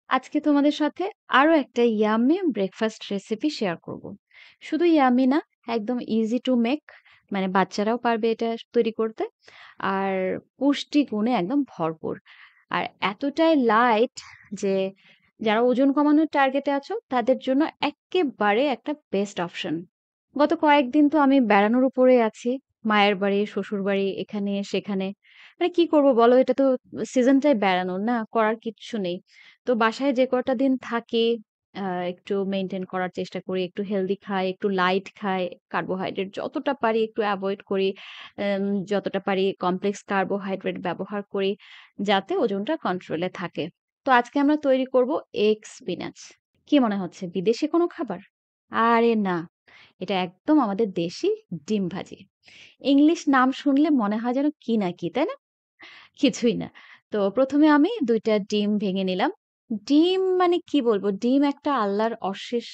আজকে তোমাদের সাথে আরো একটা ইয়াম্মি ব্রেকফাস্ট রেসিপি শেয়ার করব। শুধু ইয়াম্মি না, একদম ইজি টু মেক, মানে বাচ্চারাও পারবে এটা তৈরি করতে। আর পুষ্টি গুণে একদম ভরপুর। আর এতটাই লাইট যে যারা ওজন কমানোর টার্গেটে আছো তাদের জন্য একেবারে একটা বেস্ট অপশন। গত কয়েকদিন তো আমি বেড়ানোর উপরে আছি, মায়ের বাড়ি, শ্বশুর বাড়ি, এখানে সেখানে। মানে কি করব বলো, এটা তো সিজনটাই বেড়ানোর, না করার কিচ্ছু নেই। তো বাসায় যে কটা দিন থাকি, একটু মেইনটেইন করার চেষ্টা করি, একটু হেলদি খাই, একটু লাইট খাই, কার্বোহাইড্রেট যতটা পারি একটু এভয়েড করি, যতটা পারি কমপ্লেক্স কার্বোহাইড্রেট ব্যবহার করি, যাতে ওজনটা কন্ট্রোলে থাকে। তো আজকে আমরা তৈরি করব এগ স্পিনাচ। কি মনে হচ্ছে বিদেশি কোনো খাবার? আরে না, এটা একদম আমাদের দেশি ডিম ভাজি। ইংলিশ নাম শুনলে মনে হয় যেন কি না কি, তাই না? কিছুই না। তো ১ম এ আমি ২ টা ডিম ভেঙে নিলাম। ডিম মানে কি বলবো? ডিম একটা আল্লাহর অশেষ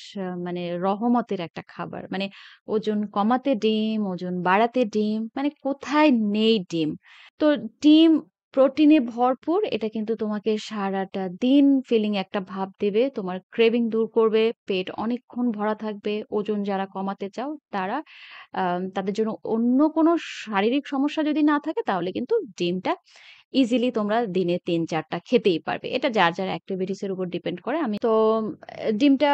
মানে রহমতের একটা খাবার। মানে ওজন কমাতে ডিম, ওজন বাড়াতে ডিম, মানে কোথায় নেই ডিম? তো ডিম প্রোটিনে ভরপুর। এটা কিন্তু তোমাকে সারাটা দিন ফিলিং একটা ভাব দেবে। তোমার ক্রেভিং দূর করবে। পেট অনেকক্ষণ ভরা থাকবে। ওজন যারা কমাতে চাও তারা তাদের জন্য অন্য কোনো শারীরিক সমস্যা যদি না থাকে তাহলে কিন্তু ডিমটা ইজিলি তোমরা দিনে ৩-৪ টা খেতেই পারবে। এটা যার, যার এক্টিভিটিস এর উপর ডিপেন্ড করে। আমি তো ডিমটা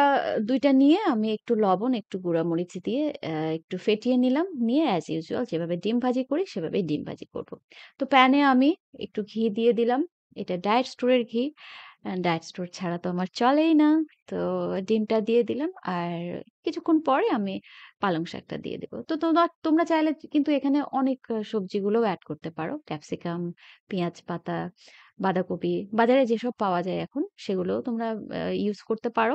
২ টা নিয়ে আমি একটু লবণ, একটু গুঁড়া মরিচ দিয়ে একটু ফেটিয়ে নিলাম। নিয়ে অ্যাজ ইউজুয়াল যেভাবে ডিম ভাজি করি সেভাবেই ডিম ভাজি করব। তো প্যানে আমি একটু ঘি দিয়ে দিলাম। এটা ডায়েট স্টোরের ঘি। ডায়েট স্টোর ছাড়া তো আমার চলেই না। তো ডিমটা দিয়ে দিলাম। আর কিছুক্ষণ পরে আমি পালং শাকটা দিয়ে দেব। তো তোমরা তোমরা চাইলে কিন্তু এখানে অনেক সবজিগুলোও এড করতে পারো। ক্যাপসিকাম, পেঁয়াজ পাতা, বাঁধাকপি, বাজারে যেসব পাওয়া যায় এখন সেগুলোও তোমরা ইউজ করতে পারো।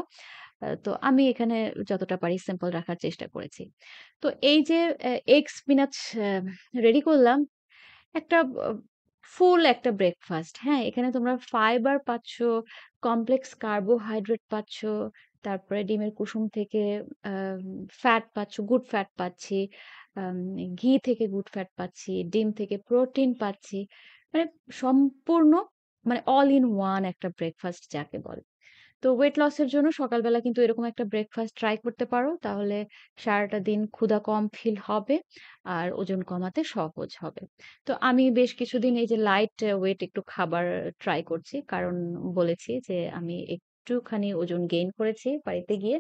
তো আমি এখানে যতটা পারি সিম্পল রাখার চেষ্টা করেছি। তো এই যে এগ স্পিনাচ আ রেডি করলাম, একটা ফুল একটা ব্রেকফাস্ট। হ্যাঁ? এখানে তোমরা ফাইবার পাচ্ছ, কমপ্লেক্স কার্বোহাইড্রেট পাচ্ছ, তারপরে ডিমের কুসুম থেকে আম ফ্যাট পাচ্ছ, গুড ফ্যাট পাচ্ছি, আম ঘি থেকে গুড ফ্যাট পাচ্ছি, ডিম থেকে প্রোটিন পাচ্ছি। মানে সম্পূর্ণ, মানে অল ইন ওয়ান একটা ব্রেকফাস্ট যাকে বলে। তো ওয়েট লস এর জন্য সকালবেলা কিন্তু এরকম একটা ব্রেকফাস্ট ট্রাই করতে পারো। তাহলে সারাটা দিন ক্ষুধা কম ফিল হবে আর ওজন কমাতে সহজ হবে। তো আমি বেশ কিছুদিন এই যে লাইট ওয়েট একটু খাবার ট্রাই করছি। কারণ বলেছি যে আমি একটুখানি ওজন গেইন করেছি বাড়িতে গিয়ে।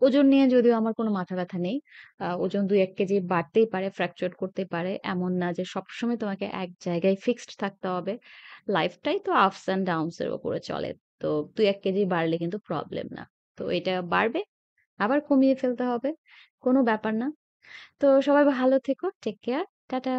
ওজন নিয়ে যদিও আমার কোনো মাথা ব্যাথা নেই। ওজন ২-১ কেজি বাড়তেই পারে, ফ্লাকচুয়েট করতেই পারে। এমন না যে সবসময় তোমাকে এক জায়গায় ফিক্সড থাকতে হবে। লাইফটাই তো আপস অ্যান্ড ডাউনস এর উপরে চলে। তো ২-১ কেজি বাড়লে কিন্তু প্রবলেম না। তো এটা বাড়বে, আবার কমিয়ে ফেলতে হবে। কোনো ব্যাপার না। তো সবাই ভালো থেকো। Take care. টাটা।